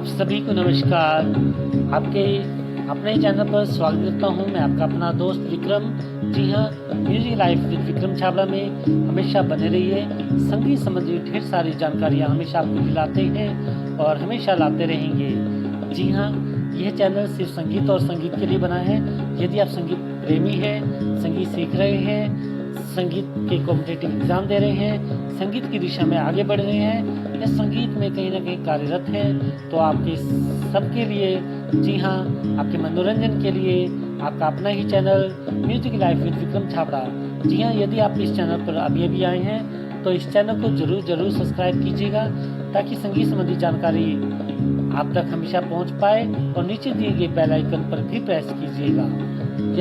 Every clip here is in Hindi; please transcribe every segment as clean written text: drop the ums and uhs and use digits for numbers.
सभी को नमस्कार। आपके अपने चैनल पर स्वागत करता हूं। मैं आपका अपना दोस्त विक्रम। जी हाँ, music life with Vikram Chhabra में हमेशा बने रहिए। संगीत संबंधी ढेर सारी जानकारियां हमेशा आपको दिलाते हैं और हमेशा लाते रहेंगे। जी हाँ, यह चैनल सिर्फ संगीत और संगीत के लिए बना है। यदि आप संगीत प्रेमी हैं, संगीत सीख रहे हैं, संगीत के कॉम्पिटिटिव एग्जाम दे रहे हैं, संगीत की दिशा में आगे बढ़ रहे हैं या संगीत में कहीं ना कहीं कार्यरत हैं, तो आपके सबके लिए, जी हाँ, आपके मनोरंजन के लिए आपका अपना ही channel music life with Vikram Chhabra. जी हाँ, यदि आप इस चैनल पर अभी आए हैं तो इस चैनल को जरूर सब्सक्राइब कीजिएगा ताकि संगीत संबंधी जानकारी आप तक हमेशा पहुंच पाए, और नीचे दिए गए बेल आइकन पर भी प्रेस कीजिएगा।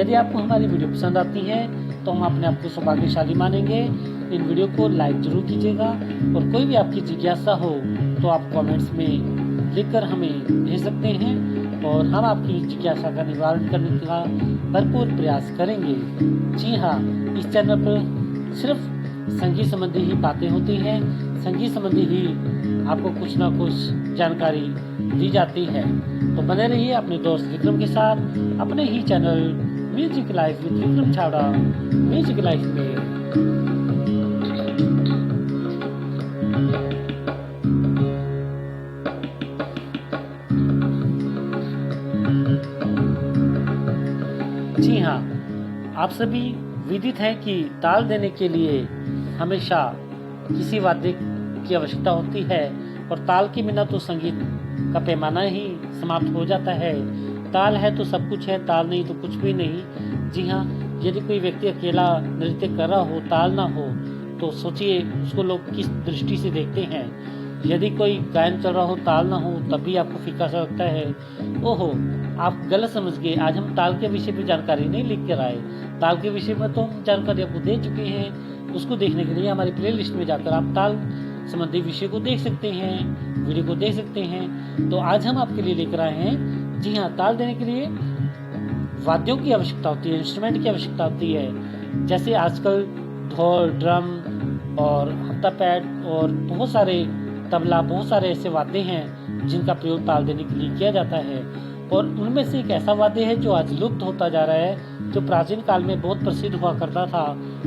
यदि आपको हमारी वीडियो पसंद आती है तो हम अपने आप को सौभाग्यशाली मानेंगे। इन वीडियो को लाइक जरूर कीजिएगा, और कोई भी आपकी जिज्ञासा हो तो आप कमेंट्स में लिखकर हमें भेज सकते हैं और हम आपकी जिज्ञासा का निवारण करने का भरपूर प्रयास करेंगे। जी हाँ, इस चैनल पर सिर्फ संगीत संबंधी ही बातें होती हैं, संगीत संबंधी ही आपको कुछ ना कुछ जानकारी दी जाती है। तो बने रहिए अपने दोस्त विक्रम के साथ अपने ही channel music life with Vikram Chhabra music life में। जी हाँ, आप सभी विदित हैं कि ताल देने के लिए हमेशा किसी वाद्य की आवश्यकता होती है, और ताल के बिना तो संगीत का पैमाना ही समाप्त हो जाता है। ताल है तो सब कुछ है, ताल नहीं तो कुछ भी नहीं। जी हाँ, यदि कोई व्यक्ति अकेला नृत्य कर रहा हो, ताल ना हो, तो सोचिए उसको लोग किस दृष्टि से देखते हैं। यदि कोई गायन चल रहा हो, ताल ना हो, तब भी आपको फीका सा लगता है। ओहो, आप गलत समझ गए। आज हम ताल के विषय पर जानकारी नहीं लिख कर आए। ताल के विषय में तो हम जानकारी आपको दे चुके हैं। उसको देखने के लिए हमारी प्ले लिस्ट में जाकर आप ताल संबंधी विषय को देख सकते हैं, वीडियो को देख सकते हैं। तो आज हम आपके लिए लेकर आए हैं, जी हाँ, ताल देने के लिए वाद्यों की आवश्यकता होती है, इंस्ट्रूमेंट की आवश्यकता होती है। जैसे आजकल ढोल, ड्रम और हत्था पैड और बहुत सारे तबला, बहुत सारे ऐसे वाद्य हैं जिनका प्रयोग ताल देने के लिए किया जाता है। और उनमें से एक ऐसा वाद्य है जो आज लुप्त होता जा रहा है, जो प्राचीन काल में बहुत प्रसिद्ध हुआ करता था,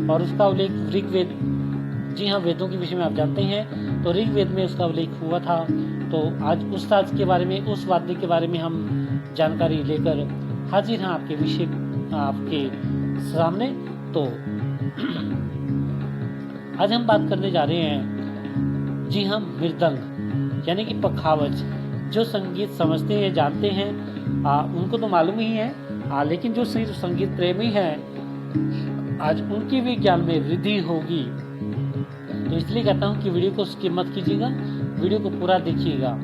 और उसका उल्लेख ऋग्वेद, जी हाँ, वेदों के विषय में आप जानते हैं, तो ऋग्वेद में उसका उल्लेख हुआ था। तो आज उस साज के बारे में, उस वाद्य के बारे में हम जानकारी लेकर हाजिर हैं आपके विषय, आपके सामने। तो आज हम बात करने जा रहे हैं, जी हाँ, मृदंग यानी कि पखावज। जो संगीत समझते हैं, जानते हैं, उनको तो मालूम ही है, लेकिन जो सिर्फ संगीत प्रेमी हैं, आज उनके भी ज्ञान में वृद्धि होगी। तो इसलिए कहता हूँ कि वीडियो को स्किप मत कीजिएगा, वीडियो को पूरा देखिएगा।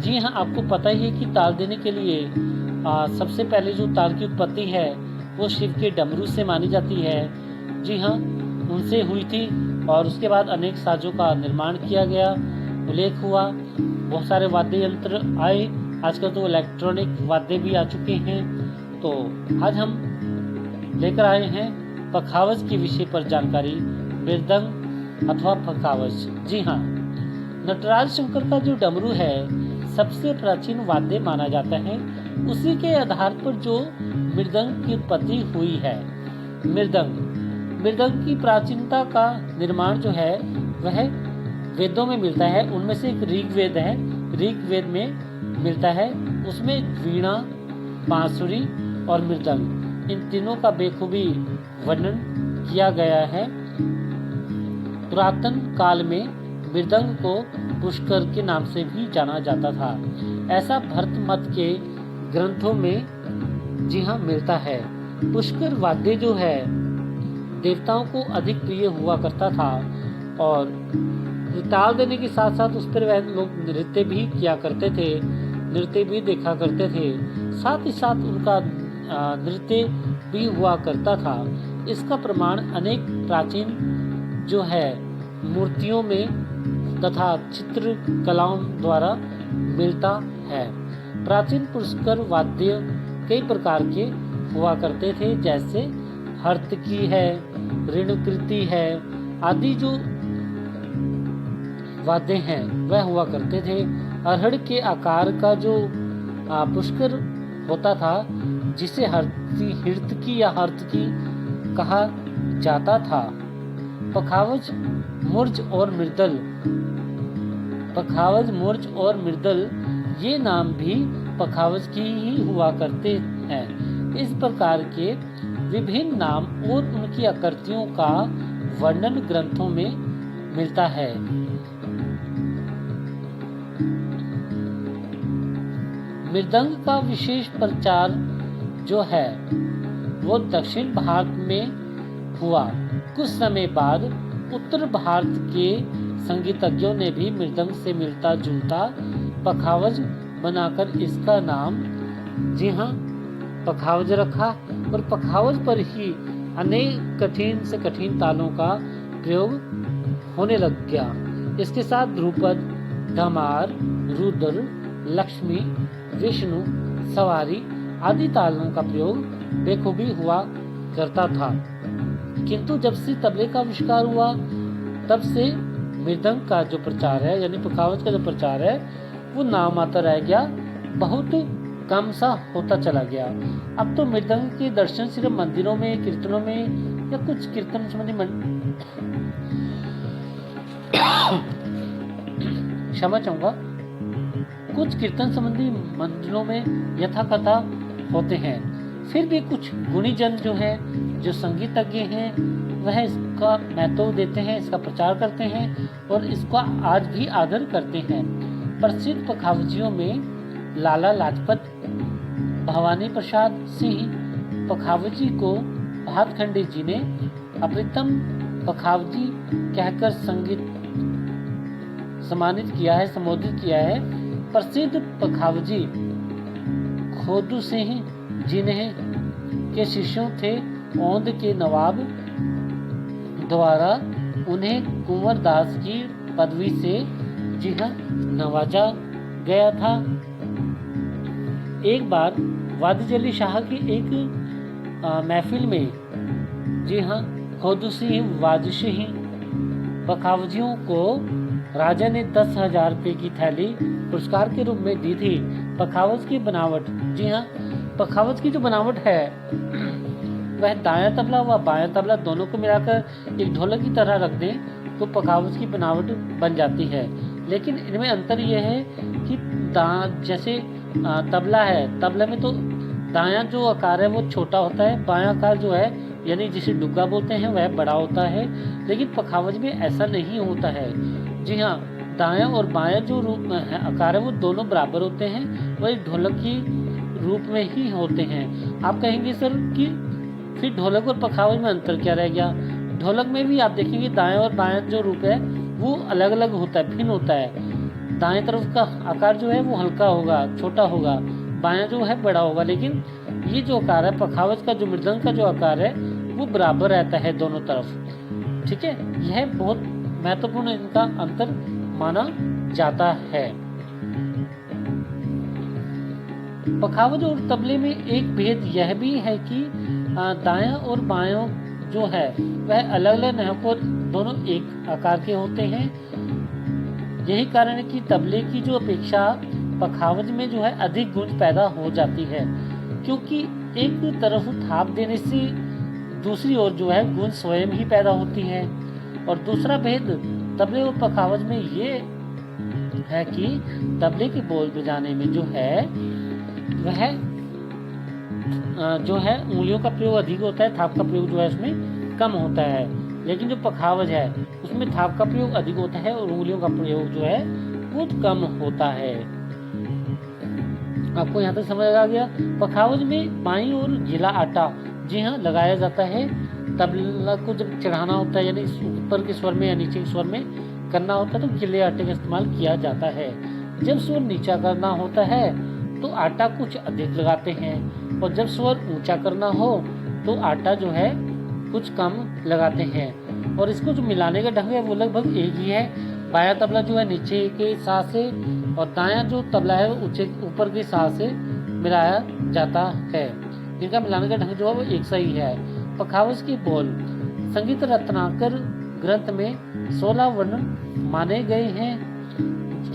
जी हाँ, आपको पता ही है कि ताल देने के लिए सबसे पहले जो ताल की उत्पत्ति है वो शिव के डमरू से मानी जाती है। जी हाँ, उनसे हुई थी, और उसके बाद अनेक साजों का निर्माण किया गया, उल्लेख हुआ, बहुत सारे वाद्य यंत्र आए। आजकल तो इलेक्ट्रॉनिक वाद्य भी आ चुके हैं। तो आज हम लेकर आए हैं पखावज के विषय पर जानकारी, मृदंग अथवा पखावज। जी हाँ, नटराज शंकर का जो डमरू है सबसे प्राचीन वाद्य माना जाता है। उसी के आधार पर जो मृदंग की उत्पत्ति हुई है। मृदंग की प्राचीनता का निर्माण जो है वह वेदों में मिलता है। उनमें से एक ऋग्वेद है, ऋग्वेद में मिलता है। उसमें वीणा, बांसुरी और मृदंग, इन तीनों का बेखूबी वर्णन किया गया है। पुरातन काल में मृदंग को पुष्कर के नाम से भी जाना जाता था, ऐसा भरत मत के ग्रंथों में, जी हाँ, मिलता है। पुष्कर वाद्य जो है देवताओं को अधिक प्रिय हुआ करता था, और ताल देने के साथ साथ उस पर वह लोग नृत्य भी किया करते थे, नृत्य भी देखा करते थे, साथ ही साथ उनका नृत्य भी हुआ करता था। इसका प्रमाण अनेक प्राचीन जो है मूर्तियों में तथा चित्र कलाओं द्वारा मिलता है। प्राचीन पुष्कर वाद्य कई प्रकार के हुआ करते थे, जैसे हर्तकी है, ऋणकृति है, आदि जो वाद्य हैं वह हुआ करते थे। अरहड़ के आकार का जो पुष्कर होता था, जिसे हर्तकी या हर्तकी कहा जाता था। पखावज, मुर्ज और मृदल ये नाम भी पखावज की ही हुआ करते हैं। इस प्रकार के विभिन्न नाम और उनकी आकृतियों का वर्णन ग्रंथों में मिलता है। मृदंग का विशेष प्रचार जो है वो दक्षिण भारत में हुआ। कुछ समय बाद उत्तर भारत के संगीतज्ञों ने भी मृदंग से मिलता जुलता पखावज बनाकर इसका नाम पखावज रखा और पखावज पर ही अनेक कठिन से कठिन तालों का प्रयोग होने लग गया। इसके साथ ध्रुपद, धमार, रुद्र, लक्ष्मी, विष्णु, सवारी आदि तालों का प्रयोग बेखूबी हुआ करता था। किंतु जब से तबले का आविष्कार हुआ तब से मृदंग का जो प्रचार है यानी पखावज का जो प्रचार है वो नाम मात्र रह गया, बहुत कम सा होता चला गया। अब तो मृदंग के दर्शन सिर्फ मंदिरों में, कीर्तनों में या कुछ कीर्तन संबंधी क्षमा चाहूंगा, कुछ कीर्तन संबंधी मंदिरों में यथाकथा होते हैं। फिर भी कुछ गुणीजन जो है, जो संगीतज्ञ हैं, वह इसका महत्व देते हैं, इसका प्रचार करते हैं और इसका आज भी आदर करते हैं। प्रसिद्ध पखावजियों में लाला लाजपत, भवानी प्रसाद सिंह पखावजी को भातखंडे जी ने अप्रितम पखावजी कहकर संबोधित किया है। प्रसिद्ध पखावजी खोदू सिंह जिन्हें के शिष्यों थे, औंध के नवाब द्वारा उन्हें कुंवर दास की पदवी से नवाजा गया था। एक बार वादिज अली शाह की एक महफिल में खोदू सिंह वाजिशी पखावजियों को राजा ने 10,000 रुपये की थैली पुरस्कार के रूप में दी थी। पखावज की बनावट, पखावज की जो बनावट है वह दायां तबला व बायां तबला दोनों को मिलाकर एक ढोलक की तरह रख दें तो पखावज की बनावट बन जाती है। लेकिन इनमें अंतर यह है कि जैसे तबला है, तबले में तो दायां जो आकार है वो छोटा होता है, बायां आकार जो है यानी जिसे डुग्गा बोलते हैं वह बड़ा होता है। लेकिन पखावज में ऐसा नहीं होता है। जी हाँ, दायां और बायां जो रूप है आकार है वो दोनों बराबर होते हैं, वह ढोलक की रूप में ही होते हैं। आप कहेंगे सर कि फिर ढोलक और पखावज में अंतर क्या रह गया? ढोलक में भी आप देखेंगे दाएं और बायां जो रूप है वो अलग अलग होता है, भिन्न होता है। दाएं तरफ का आकार जो है वो हल्का होगा, छोटा होगा, बायां जो है बड़ा होगा। लेकिन ये जो आकार है पखावज का, जो मृदंग का जो आकार है वो बराबर रहता है दोनों तरफ। ठीक है, यह बहुत महत्वपूर्ण इनका अंतर माना जाता है। पखावज और तबले में एक भेद यह भी है कि दायां और बायां जो है वह अलग अलग नहकों दोनों एक आकार के होते हैं। यही कारण है कि तबले की जो अपेक्षा पखावज में जो है अधिक गूंज पैदा हो जाती है, क्योंकि एक तरफ थाप देने से दूसरी ओर जो है गूंज स्वयं ही पैदा होती है। और दूसरा भेद तबले और पखावज में ये है कि तबले के बोल बजाने में जो है वह जो है उंगलियों का प्रयोग अधिक होता है, थाप का प्रयोग जो है उसमें कम होता है। लेकिन जो पखावज है उसमें थाप का प्रयोग अधिक होता है और उंगलियों का प्रयोग जो है बहुत कम होता है। आपको यहाँ तक समझ आ गया? पखावज में बाईं ओर गीला आटा जी हाँ लगाया जाता है। तबला को जब चढ़ाना होता है यानी ऊपर के स्वर में या नीचे के स्वर में करना होता है तो गीले आटे का इस्तेमाल किया जाता है। जब स्वर नीचा करना होता है तो आटा कुछ अधिक लगाते हैं और जब स्वर ऊंचा करना हो तो आटा जो है कुछ कम लगाते हैं। और इसको जो मिलाने का ढंग है वो लगभग एक ही है। बायां तबला जो है नीचे के साथ से और दायां जो तबला है वो ऊपर के साथ से मिलाया जाता है। इनका मिलाने का ढंग जो है वो एक सा ही है। पखावज के बोल संगीत रत्नाकर ग्रंथ में 16 वर्ण माने गए हैं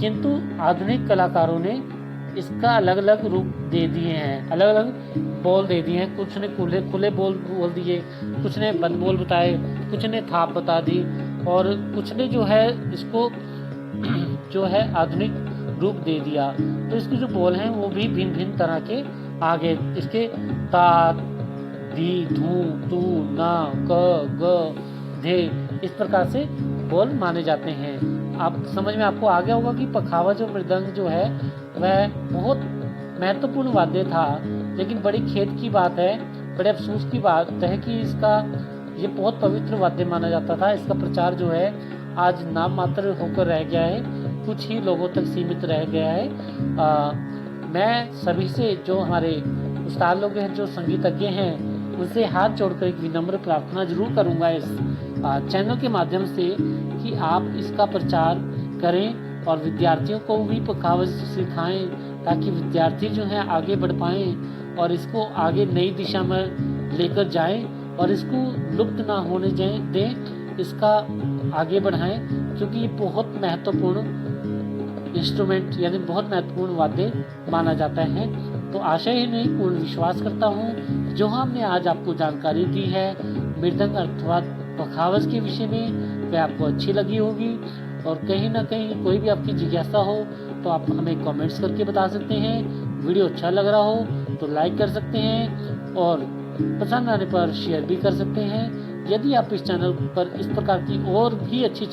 किंतु आधुनिक कलाकारों ने इसका अलग अलग रूप दे दिए हैं, अलग अलग बोल दे दिए हैं। कुछ ने खुले खुले बोल दिए, कुछ ने बंद बोल बताए, कुछ ने थाप बता दी, और कुछ ने जो है इसको जो है आधुनिक रूप दे दिया। तो इसके जो बोल हैं वो भी भिन्न भिन्न तरह के आ गए। इसके ता, दी, धू, तू, ना, क, ग, धे, इस प्रकार से बोल माने जाते हैं। आप समझ में आपको आ गया होगा कि पखावज और मृदंग जो है वह बहुत महत्वपूर्ण वाद्य था, लेकिन बड़ी खेद की बात है, बड़े अफसोस की बात है कि इसका ये बहुत पवित्र वाद्य माना जाता था। इसका प्रचार जो है आज नाम मात्र होकर रह गया है, कुछ ही लोगों तक सीमित रह गया है। मैं सभी से, जो हमारे उस्ताद लोग हैं, जो संगीतज्ञ हैं, उनसे हाथ जोड़कर एक विनम्र प्रार्थना जरूर करूंगा इस चैनल के माध्यम से कि आप इसका प्रचार करें और विद्यार्थियों को भी पखावज सिखाएं, ताकि विद्यार्थी जो हैं आगे बढ़ पाएं और इसको आगे नई दिशा में लेकर जाएं और इसको लुप्त ना होने दें, इसका आगे बढ़ाएं, क्योंकि ये बहुत महत्वपूर्ण इंस्ट्रूमेंट यानी बहुत महत्वपूर्ण वाद्य माना जाता है। तो आशा ही नहीं, पूर्ण विश्वास करता हूँ जो हमने आज आपको जानकारी दी है मृदंग अर्थात पखावज के विषय में, वह आपको अच्छी लगी होगी। और कहीं ना कहीं कोई भी आपकी जिज्ञासा हो तो आप हमें कमेंट्स करके बता सकते हैं। वीडियो अच्छा लग रहा हो तो लाइक कर सकते हैं और पसंद आने पर शेयर भी कर सकते हैं। यदि आप इस चैनल पर इस प्रकार की और भी अच्छी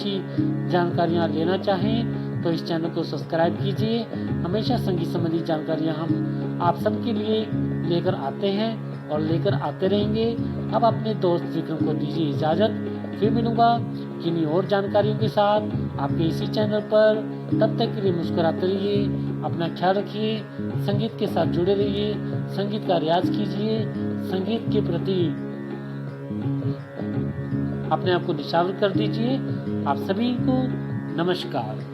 जानकारियाँ लेना चाहें तो इस चैनल को सब्सक्राइब कीजिए। हमेशा संगीत संबंधी जानकारियाँ हम आप सबके लिए लेकर आते हैं और लेकर आते रहेंगे। अब अपने दोस्त विक्रम को दीजिए इजाज़त, फिर मिलूंगा किन्हीं और जानकारियों के साथ आपके इसी चैनल पर। तब तक के लिए मुस्कुराते रहिए, अपना ख्याल रखिए, संगीत के साथ जुड़े रहिए, संगीत का रियाज कीजिए, संगीत के प्रति अपने आप को निछावर कर दीजिए। आप सभी को नमस्कार।